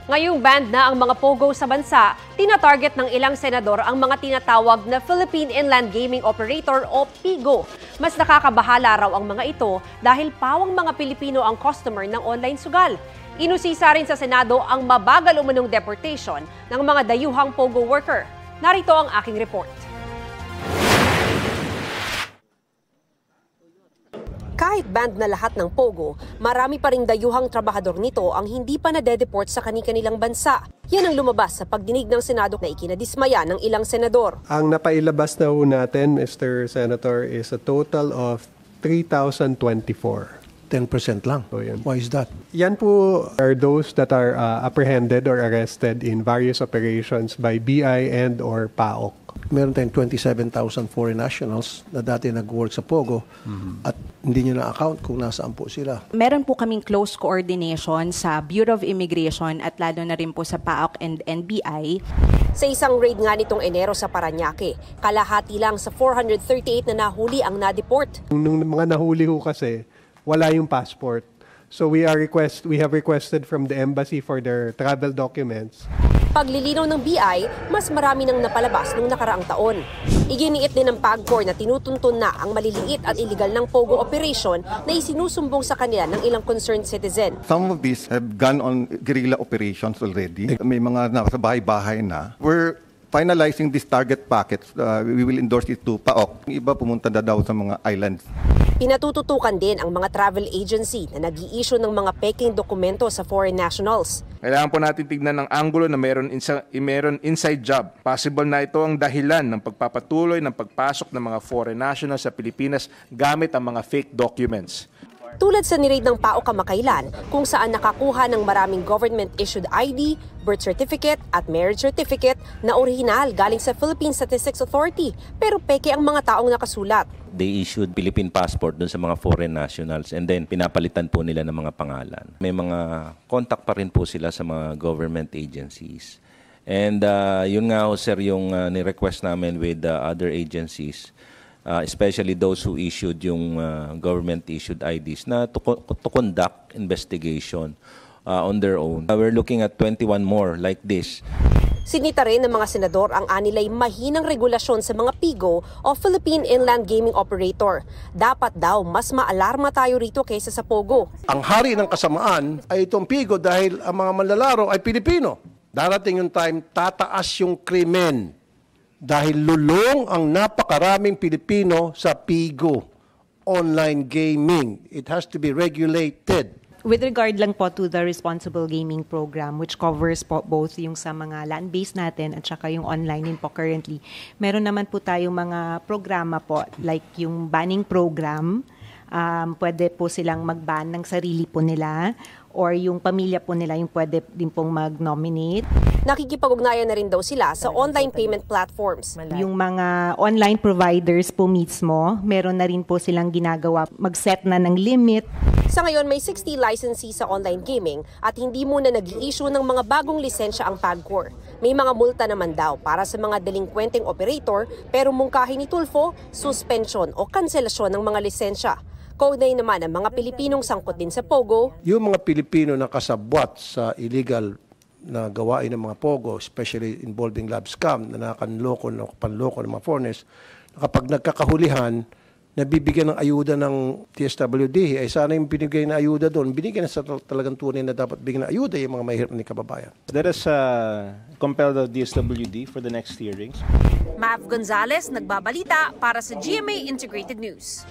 Ngayong ban na ang mga pogo sa bansa, tina-target ng ilang senador ang mga tinatawag na Philippine Inland Gaming Operator o PIGO. Mas nakakabahala raw ang mga ito dahil pawang mga Pilipino ang customer ng online sugal. Inusisa rin sa Senado ang mabagal umunong deportation ng mga dayuhang pogo worker. Narito ang aking report. Kahit banned na lahat ng pogo, marami pa ring dayuhang trabahador nito ang hindi pa nadedeport sa kani-kanilang bansa. Yan ang lumabas sa pagdinig ng Senado na ikinadismaya ng ilang senador. Ang napailabas na ho natin, Mr. Senator, is a total of 3,024. 10% lang. So, yan. Why is that? Yan po are those that are apprehended or arrested in various operations by BI and or PAOK. Meron tayong 27,000 foreign nationals na dati nag-work sa Pogo at hindi nyo na-account kung nasaan po sila. Meron po kaming close coordination sa Bureau of Immigration at lalo na rin po sa PAOK and NBI. Sa isang raid nga nitong Enero sa Parañaque, kalahati lang sa 438 na nahuli ang na-deport. Nung mga nahuli ho kasi, wala yung passport. So we have requested from the embassy for their travel documents. Paglilinaw ng BI, mas marami nang napalabas nung nakaraang taon. Iginiit din ng PAGCOR na tinutuntun na ang maliliit at illegal ng POGO operation na isinusumbong sa kanila ng ilang concerned citizen. Some of these have gone on guerrilla operations already. May mga nasa bahay-bahay na. We're finalizing this target packets. We will endorse it to PAOK. Yung iba pumunta na daw sa mga islands. Pinatututukan din ang mga travel agency na nag-i-issue ng mga peking dokumento sa foreign nationals. Kailangan po natin tignan ng anggulo na meron inside job. Possible na ito ang dahilan ng pagpapatuloy ng pagpasok ng mga foreign nationals sa Pilipinas gamit ang mga fake documents. Tulad sa niraid ng PAOK kamakailan kung saan nakakuha ng maraming government-issued ID, birth certificate at marriage certificate na orihinal galing sa Philippine Statistics Authority pero peke ang mga taong nakasulat. They issued Philippine passport dun sa mga foreign nationals and then pinapalitan po nila ng mga pangalan. May mga contact pa rin po sila sa mga government agencies. And yun nga ho sir yung ni-request namin with other agencies. Especially those who issued yung government-issued IDs na to conduct investigation on their own. We're looking at 21 more like this. Sinita rin ng mga senador ang anilay mahinang regulasyon sa mga PIGO o Philippine Inland Gaming Operator. Dapat daw mas maalarma tayo rito kaysa sa POGO. Ang hari ng kasamaan ay itong Pigo dahil ang mga manlalaro ay Pilipino. Darating yung time, tataas yung krimen. Dahil lulong ang napakaraming Pilipino sa PIGO, online gaming. It has to be regulated. With regard lang po to the Responsible Gaming Program, which covers po both yung sa mga land-based natin at saka yung online din po currently, meron naman po tayong mga programa po, like yung banning program, pwede po silang mag-ban ng sarili po nila, or yung pamilya po nila yung pwede din pong mag-nominate. Nakikipag-ugnayan na rin daw sila sa online payment platforms. Yung mga online providers po mismo, meron na rin po silang ginagawa, mag-set na ng limit. Sa ngayon, may 60 licensees sa online gaming at hindi muna nag-i-issue ng mga bagong lisensya ang PAGCOR. May mga multa naman daw para sa mga delinkwenteng operator pero mungkahi ni Tulfo, suspension o kanselasyon ng mga lisensya. Kaugnay naman ang mga Pilipinong sangkot din sa POGO. Yung mga Pilipino na kasabwat sa illegal na gawain ng mga POGO, especially involving lab scam, na panloko ng mga foreigners, kapag nagkakahulihan, nabibigyan ng ayuda ng TSWD, ay sana yung binigay na ayuda doon, binigyan na sa talagang tunay na dapat bigyan ng ayuda yung mga mahirap na kababayan. Let us compel the DSWD for the next hearings. Mav Gonzalez, nagbabalita para sa GMA Integrated News.